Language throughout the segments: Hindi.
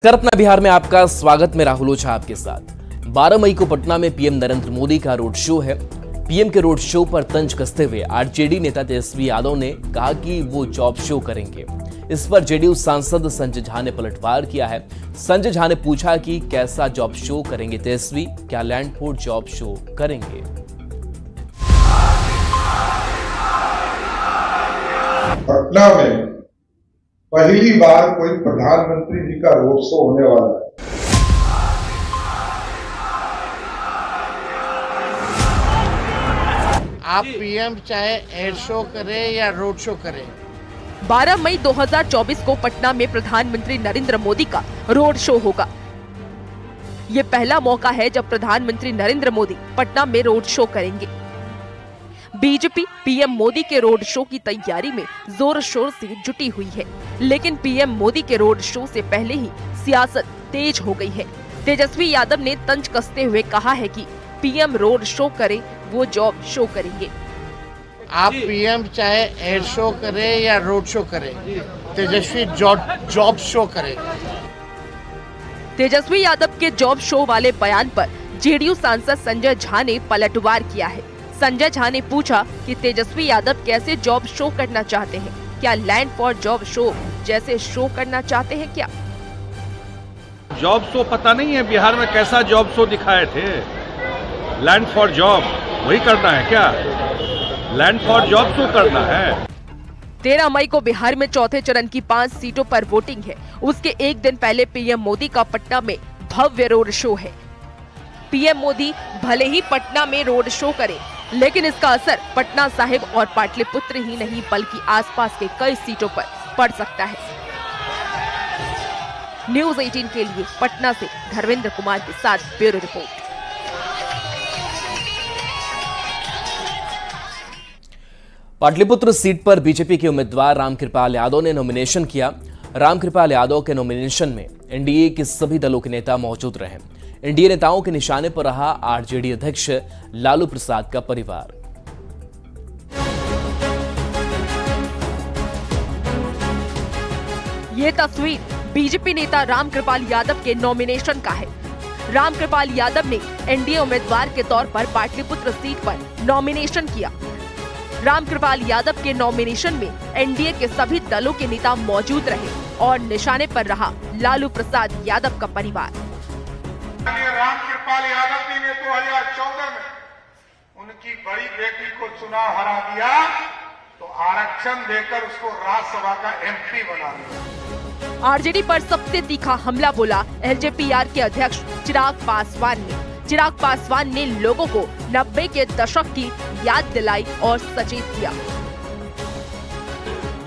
अपना बिहार में आपका स्वागत। मैं राहुल ओझा आपके साथ। 12 मई को पटना में पीएम नरेंद्र मोदी का रोड शो है। पीएम के रोड शो पर तंज कसते हुए आरजेडी नेता तेजस्वी यादव ने कहा कि वो जॉब शो करेंगे। इस पर जेडीयू सांसद संजय झा ने पलटवार किया है। संजय झा ने पूछा कि कैसा जॉब शो करेंगे तेजस्वी, क्या लैंड फोर जॉब शो करेंगे? पटना में पहली बार कोई प्रधानमंत्री जी का रोड शो होने वाला है। आप पीएम चाहे एयर शो करें या रोड शो करें। 12 मई 2024 को पटना में प्रधानमंत्री नरेंद्र मोदी का रोड शो होगा। ये पहला मौका है जब प्रधानमंत्री नरेंद्र मोदी पटना में रोड शो करेंगे। बीजेपी पीएम मोदी के रोड शो की तैयारी में जोर शोर से जुटी हुई है, लेकिन पीएम मोदी के रोड शो से पहले ही सियासत तेज हो गई है। तेजस्वी यादव ने तंज कसते हुए कहा है कि पीएम रोड शो करे, वो जॉब शो करेंगे। आप पीएम चाहे एयर शो करें या रोड शो करें, तेजस्वी जॉब शो करे। तेजस्वी यादव के जॉब शो वाले बयान पर जेडीयू सांसद संजय झा ने पलटवार किया है। संजय झा ने पूछा कि तेजस्वी यादव कैसे जॉब शो करना चाहते हैं, क्या लैंड फॉर जॉब शो जैसे शो करना चाहते हैं क्या? जॉब शो पता नहीं है बिहार में कैसा जॉब शो दिखाए थे। लैंड फॉर जॉब वही करना है क्या? लैंड फॉर जॉब शो करना है। 13 मई को बिहार में चौथे चरण की 5 सीटों पर वोटिंग है। उसके एक दिन पहले पीएम मोदी का पटना में भव्य रोड शो है। पीएम मोदी भले ही पटना में रोड शो करें, लेकिन इसका असर पटना साहिब और पाटलिपुत्र ही नहीं बल्कि आसपास के कई सीटों पर पड़ सकता है। न्यूज़ 18 के लिए पटना से धर्मेंद्र कुमार के साथ ब्यूरो रिपोर्ट। पाटलिपुत्र सीट पर बीजेपी के उम्मीदवार रामकृपाल यादव ने नॉमिनेशन किया। रामकृपाल यादव के नॉमिनेशन में एनडीए के सभी दलों के नेता मौजूद रहे। एनडीए नेताओं के निशाने पर रहा आरजेडी अध्यक्ष लालू प्रसाद का परिवार। ये तस्वीर बीजेपी नेता रामकृपाल यादव के नॉमिनेशन का है। रामकृपाल यादव ने एनडीए उम्मीदवार के तौर पर पाटलिपुत्र सीट पर नॉमिनेशन किया। रामकृपाल यादव के नॉमिनेशन में एनडीए के सभी दलों के नेता मौजूद रहे और निशाने पर रहा लालू प्रसाद यादव का परिवार। रामकृपाल यादव जी ने 2014 में उनकी बड़ी बेटी को चुनाव हरा दिया, तो आरक्षण देकर उसको राज्यसभा का एमपी बना दिया। आरजेडी पर सबसे तीखा हमला बोला एलजेपी-आर के अध्यक्ष चिराग पासवान ने। चिराग पासवान ने लोगों को 90 के दशक की याद दिलाई और सचेत किया।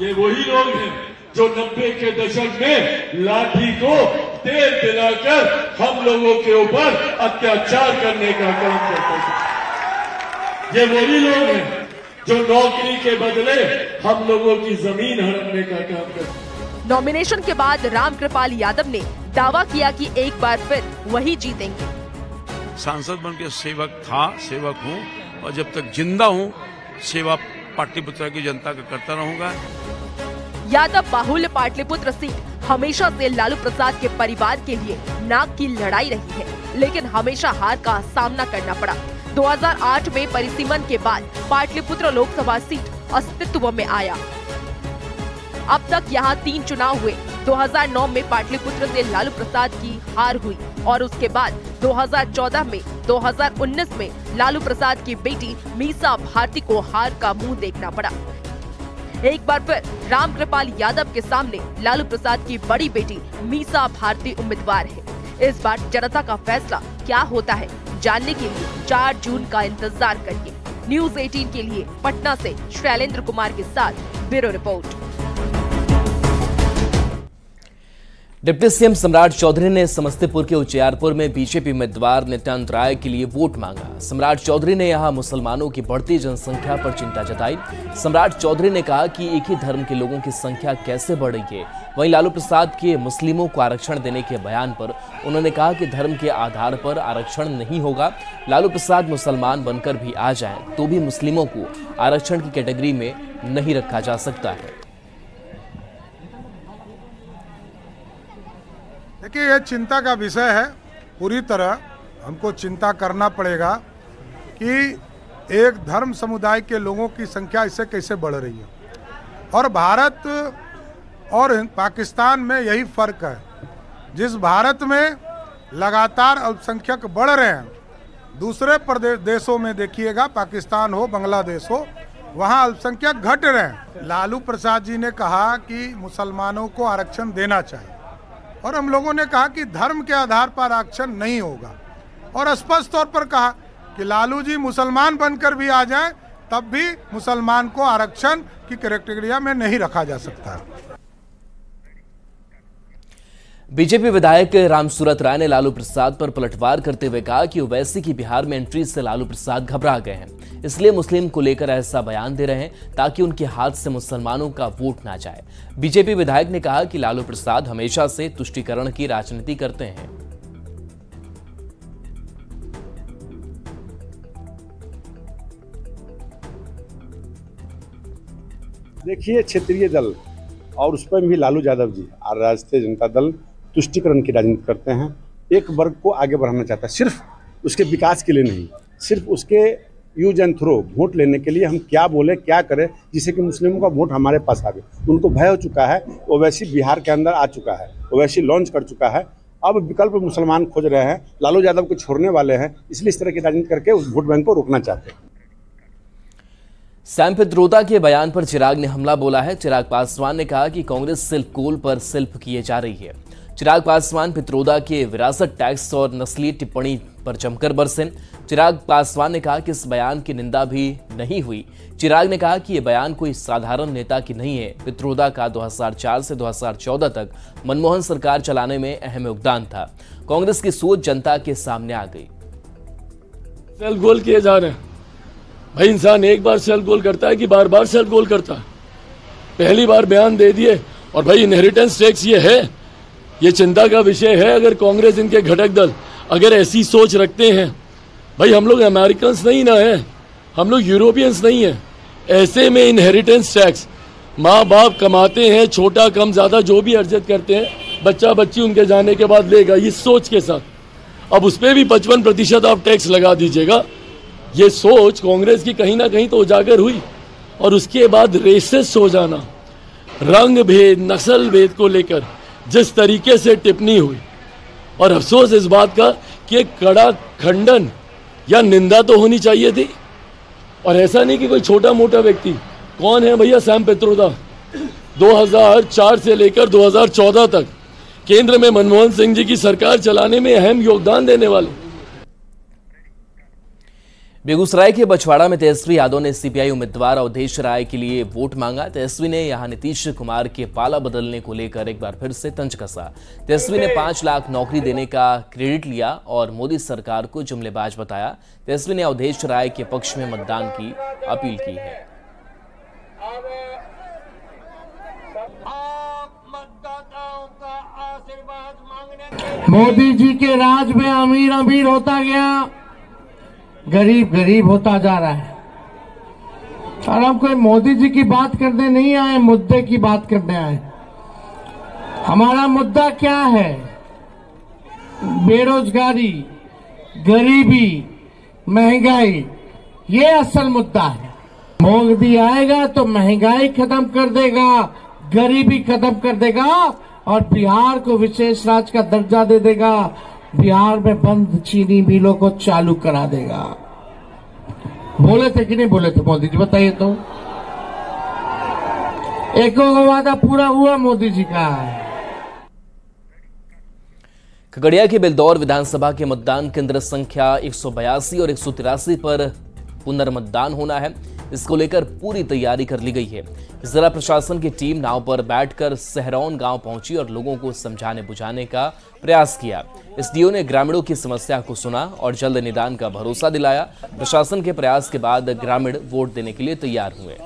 ये वही लोग हैं जो 90 के दशक में लाठी को तेल दिलाकर हम लोगों के ऊपर अत्याचार करने का काम करते थे। ये वही लोग हैं जो नौकरी के बदले हम लोगों की जमीन हड़पने का काम करते हैं। नॉमिनेशन के बाद रामकृपाल यादव ने दावा किया कि एक बार फिर वही जीतेंगे। सांसद बन के सेवक हूँ और जब तक जिंदा हूँ सेवा पाटलिपुत्र की जनता का करता रहूंगा। यादव बाहुल्य पाटलिपुत्र सीट हमेशा से लालू प्रसाद के परिवार के लिए नाक की लड़ाई रही है, लेकिन हमेशा हार का सामना करना पड़ा। 2008 में परिसीमन के बाद पाटलिपुत्र लोकसभा सीट अस्तित्व में आया। अब तक यहाँ 3 चुनाव हुए। 2009 में पाटलिपुत्र से लालू प्रसाद की हार हुई और उसके बाद 2014 में 2019 में लालू प्रसाद की बेटी मीसा भारती को हार का मुंह देखना पड़ा। एक बार फिर रामकृपाल यादव के सामने लालू प्रसाद की बड़ी बेटी मीसा भारती उम्मीदवार है। इस बार जनता का फैसला क्या होता है, जानने के लिए 4 जून का इंतजार करिए। न्यूज़ 18 के लिए पटना से शैलेंद्र कुमार के साथ ब्यूरो रिपोर्ट। डिप्टी सीएम सम्राट चौधरी ने समस्तीपुर के उजियारपुर में बीजेपी उम्मीदवार नित्यानंद राय के लिए वोट मांगा। सम्राट चौधरी ने यहां मुसलमानों की बढ़ती जनसंख्या पर चिंता जताई। सम्राट चौधरी ने कहा कि एक ही धर्म के लोगों की संख्या कैसे बढ़ रही है। वहीं लालू प्रसाद के मुस्लिमों को आरक्षण देने के बयान पर उन्होंने कहा कि धर्म के आधार पर आरक्षण नहीं होगा। लालू प्रसाद मुसलमान बनकर भी आ जाए तो भी मुस्लिमों को आरक्षण की कैटेगरी में नहीं रखा जा सकता है। देखिए, यह चिंता का विषय है। पूरी तरह हमको चिंता करना पड़ेगा कि एक धर्म समुदाय के लोगों की संख्या इससे कैसे बढ़ रही है, और भारत और पाकिस्तान में यही फर्क है। जिस भारत में लगातार अल्पसंख्यक बढ़ रहे हैं, दूसरे देशों में देखिएगा, पाकिस्तान हो, बांग्लादेश हो, वहाँ अल्पसंख्यक घट रहे हैं। लालू प्रसाद जी ने कहा कि मुसलमानों को आरक्षण देना चाहिए, और हम लोगों ने कहा कि धर्म के आधार पर आरक्षण नहीं होगा, और स्पष्ट तौर पर कहा कि लालू जी मुसलमान बनकर भी आ जाएं, तब भी मुसलमान को आरक्षण की क्राइटेरिया में नहीं रखा जा सकता। बीजेपी विधायक रामसूरत राय ने लालू प्रसाद पर पलटवार करते हुए कहा कि ओवैसी की बिहार में एंट्री से लालू प्रसाद घबरा गए हैं, इसलिए मुस्लिम को लेकर ऐसा बयान दे रहे हैं ताकि उनके हाथ से मुसलमानों का वोट ना जाए। बीजेपी विधायक ने कहा कि लालू प्रसाद हमेशा से तुष्टीकरण की राजनीति करते हैं। देखिए, क्षेत्रीय दल और उस पर भी लालू यादव जी और राष्ट्रीय जनता दल तुष्टीकरण की राजनीति करते हैं। एक वर्ग को आगे बढ़ाना चाहता है, सिर्फ उसके विकास के लिए नहीं, सिर्फ उसके यूज एंड थ्रो वोट लेने के लिए हम क्या बोले क्या करें जिससे कि मुस्लिमों का वोट हमारे पास आवे। उनको भय हो चुका है, ओवैसी बिहार के अंदर आ चुका है, ओवैसी लॉन्च कर चुका है, अब विकल्प मुसलमान खोज रहे हैं, लालू यादव को छोड़ने वाले हैं, इसलिए इस तरह की राजनीति करके उस वोट बैंक को रोकना चाहते हैं। सैम पित्रोदा के बयान पर चिराग ने हमला बोला है। चिराग पासवान ने कहा कि कांग्रेस सिर्फ कोल पर सिल्फ किए जा रही है। चिराग पासवान पित्रोदा के विरासत टैक्स और नस्लीय टिप्पणी पर जमकर बरसे। चिराग पासवान ने कहा कि इस बयान की निंदा भी नहीं हुई। चिराग ने कहा कि यह बयान कोई साधारण नेता की नहीं है। पित्रोदा का 2004 से 2014 तक मनमोहन सरकार चलाने में अहम योगदान था। कांग्रेस की सोच जनता के सामने आ गई। सेल्फ गोल किए जा रहे हैं भाई। इंसान एक बार सेल्फ गोल करता है कि बार बार सेल्फ गोल करता है? पहली बार बयान दे दिए, और भाई इनहेरिटेंस टैक्स ये है, ये चिंता का विषय है। अगर कांग्रेस इनके घटक दल अगर ऐसी सोच रखते हैं, भाई हम लोग अमेरिकन्स नहीं ना है, हम लोग यूरोपियंस नहीं है। ऐसे में इनहेरिटेंस टैक्स माँ बाप कमाते हैं, छोटा कम ज्यादा जो भी अर्जित करते हैं, बच्चा बच्ची उनके जाने के बाद लेगा, इस सोच के साथ अब उस पर भी 55% आप टैक्स लगा दीजिएगा। ये सोच कांग्रेस की कहीं ना कहीं तो उजागर हुई। और उसके बाद रेसिस्ट हो जाना, रंग भेद नस्ल भेद को लेकर जिस तरीके से टिप्पणी हुई, और अफसोस इस बात का कि एक कड़ा खंडन या निंदा तो होनी चाहिए थी। और ऐसा नहीं कि कोई छोटा मोटा व्यक्ति। कौन है भैया सैम पित्रोदा? 2004 से लेकर 2014 तक केंद्र में मनमोहन सिंह जी की सरकार चलाने में अहम योगदान देने वाले। बेगूसराय के बछवाड़ा में तेजस्वी यादव ने सीपीआई उम्मीदवार अवधेश राय के लिए वोट मांगा। तेजस्वी ने यहां नीतीश कुमार के पाला बदलने को लेकर एक बार फिर से तंज कसा। तेजस्वी ने 5 लाख नौकरी देने का क्रेडिट लिया और मोदी सरकार को जुमलेबाज बताया। तेजस्वी ने अवधेश राय के पक्ष में मतदान की अपील की है। मोदी जी के राज में अमीर अमीर होता गया, गरीब गरीब होता जा रहा है। और हम कोई मोदी जी की बात करने नहीं आए, मुद्दे की बात करने आए। हमारा मुद्दा क्या है? बेरोजगारी, गरीबी, महंगाई, ये असल मुद्दा है। मोदी आएगा तो महंगाई खत्म कर देगा, गरीबी खत्म कर देगा, और बिहार को विशेष राज्य का दर्जा दे देगा। बिहार में बंद चीनी मिलों को चालू करा देगा। बोले थे कि नहीं बोले थे मोदी जी? बताइए तो। एक वादा पूरा हुआ मोदी जी का? खगड़िया के बेलदौर विधानसभा के मतदान केंद्र संख्या 182 और 183 पर पुनर्मतदान होना है। इसको लेकर पूरी तैयारी कर ली गई है। जिला प्रशासन की टीम नाव पर बैठकर सहरौन गांव पहुंची और लोगों को समझाने बुझाने का प्रयास किया। एसडीओ ने ग्रामीणों की समस्या को सुना और जल्द निदान का भरोसा दिलाया। प्रशासन के प्रयास के बाद ग्रामीण वोट देने के लिए तैयार हुए।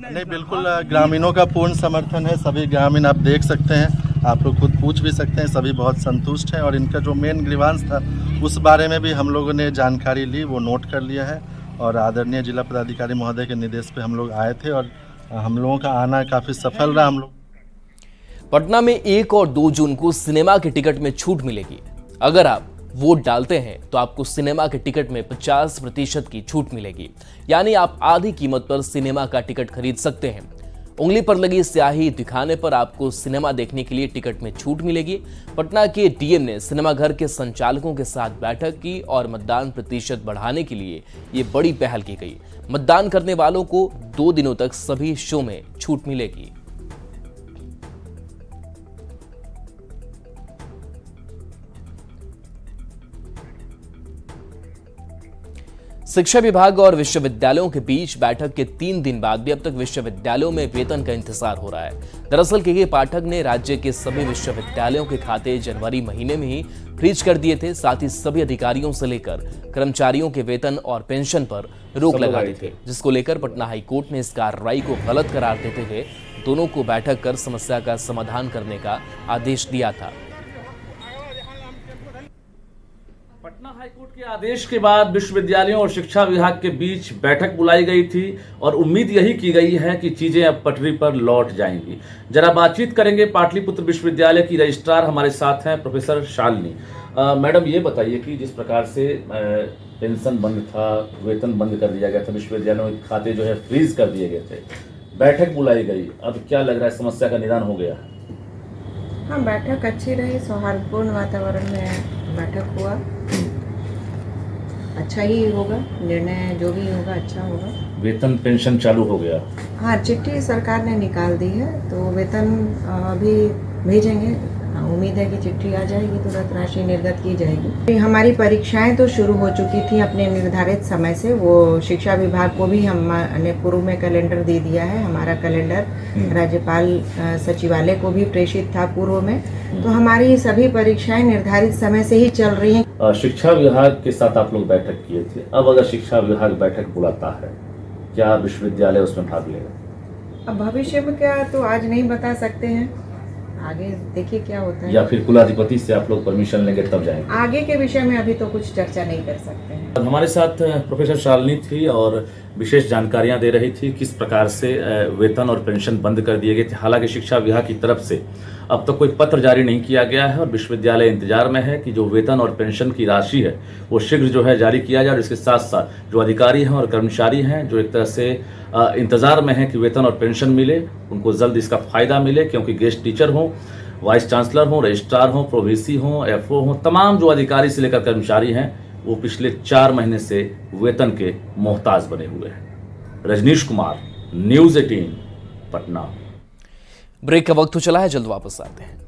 नहीं, बिल्कुल ग्रामीणों का पूर्ण समर्थन है। सभी ग्रामीण आप देख सकते हैं, आप लोग खुद पूछ भी सकते हैं, सभी बहुत संतुष्ट हैं। और इनका जो मेन ग्रीवांस था उस बारे में भी हम लोगों ने जानकारी ली, वो नोट कर लिया है। और आदरणीय जिला पदाधिकारी महोदय के निर्देश पे हम लोग आए थे और हम लोगों का आना काफ़ी सफल रहा। हम लोग पटना में 1 और 2 जून को सिनेमा के टिकट में छूट मिलेगी। अगर आप वोट डालते हैं तो आपको सिनेमा के टिकट में 50% की छूट मिलेगी, यानी आप आधी कीमत पर सिनेमा का टिकट खरीद सकते हैं। उंगली पर लगी स्याही दिखाने पर आपको सिनेमा देखने के लिए टिकट में छूट मिलेगी। पटना के डीएम ने सिनेमाघर के संचालकों के साथ बैठक की और मतदान प्रतिशत बढ़ाने के लिए ये बड़ी पहल की गई। मतदान करने वालों को 2 दिनों तक सभी शो में छूट मिलेगी। शिक्षा विभाग और विश्वविद्यालयों के बीच बैठक के 3 दिन बाद भी अब तक विश्वविद्यालयों में वेतन का इंतजार हो रहा है। दरअसल के पाठक ने राज्य के सभी विश्वविद्यालयों के खाते जनवरी महीने में ही फ्रीज कर दिए थे। साथ ही सभी अधिकारियों से लेकर कर्मचारियों के वेतन और पेंशन पर रोक लगा दी थी, जिसको लेकर पटना हाईकोर्ट ने इस कार्रवाई को गलत करार देते हुए दोनों को बैठक कर समस्या का समाधान करने का आदेश दिया था। पटना हाईकोर्ट के आदेश के बाद विश्वविद्यालयों और शिक्षा विभाग के बीच बैठक बुलाई गई थी और उम्मीद यही की गई है कि चीजें अब पटरी पर लौट जाएंगी। जरा बातचीत करेंगे पाटलिपुत्र विश्वविद्यालय की रजिस्ट्रार हमारे साथ हैं प्रोफेसर शालिनी। मैडम ये बताइए कि जिस प्रकार से पेंशन बंद था, वेतन बंद कर दिया गया था, विश्वविद्यालयों के खाते जो है फ्रीज कर दिए गए थे, बैठक बुलाई गई, अब क्या लग रहा है समस्या का निदान हो गया? हाँ, बैठक अच्छी रही, सौहार्दपूर्ण वातावरण में बैठक हुआ। अच्छा ही होगा, निर्णय जो भी होगा अच्छा होगा। वेतन पेंशन चालू हो गया? हाँ, चिट्ठी सरकार ने निकाल दी है तो वेतन अभी भेजेंगे। उम्मीद है कि चिट्ठी आ जाएगी, तुरंत राशि निर्गत की जाएगी। हमारी परीक्षाएं तो शुरू हो चुकी थी अपने निर्धारित समय से। वो शिक्षा विभाग को भी हमने पूर्व में कैलेंडर दे दिया है। हमारा कैलेंडर राज्यपाल सचिवालय को भी प्रेषित था पूर्व में। तो हमारी सभी परीक्षाएं निर्धारित समय से ही चल रही हैं। शिक्षा विभाग के साथ आप लोग बैठक किए थे, अब अगर शिक्षा विभाग बैठक बुलाता है, क्या विश्वविद्यालय उसमें भाग लेगा? अब भविष्य में क्या तो आज नहीं बता सकते हैं, आगे देखिए क्या होता है। या फिर कुलाधिपति से आप लोग परमिशन लेंगे तब जाएंगे? आगे के विषय में अभी तो कुछ चर्चा नहीं कर सकते हैं। हमारे साथ प्रोफेसर शालिनी थी और विशेष जानकारियां दे रही थी किस प्रकार से वेतन और पेंशन बंद कर दिए गए थे। हालांकि शिक्षा विभाग की तरफ से अब तक कोई पत्र जारी नहीं किया गया है और विश्वविद्यालय इंतजार में है कि जो वेतन और पेंशन की राशि है वो शीघ्र जो है जारी किया जाए। और इसके साथ साथ जो अधिकारी हैं और कर्मचारी हैं जो एक तरह से इंतजार में हैं कि वेतन और पेंशन मिले, उनको जल्द इसका फायदा मिले, क्योंकि गेस्ट टीचर हों, वाइस चांसलर हों, रजिस्ट्रार हों, प्रोवीसी हों, एफओ हों, तमाम जो अधिकारी से लेकर कर्मचारी हैं वो पिछले 4 महीने से वेतन के मोहताज बने हुए हैं। रजनीश कुमार, न्यूज़ 18 पटना। ब्रेक का वक्त तो चला है, जल्द वापस आते हैं।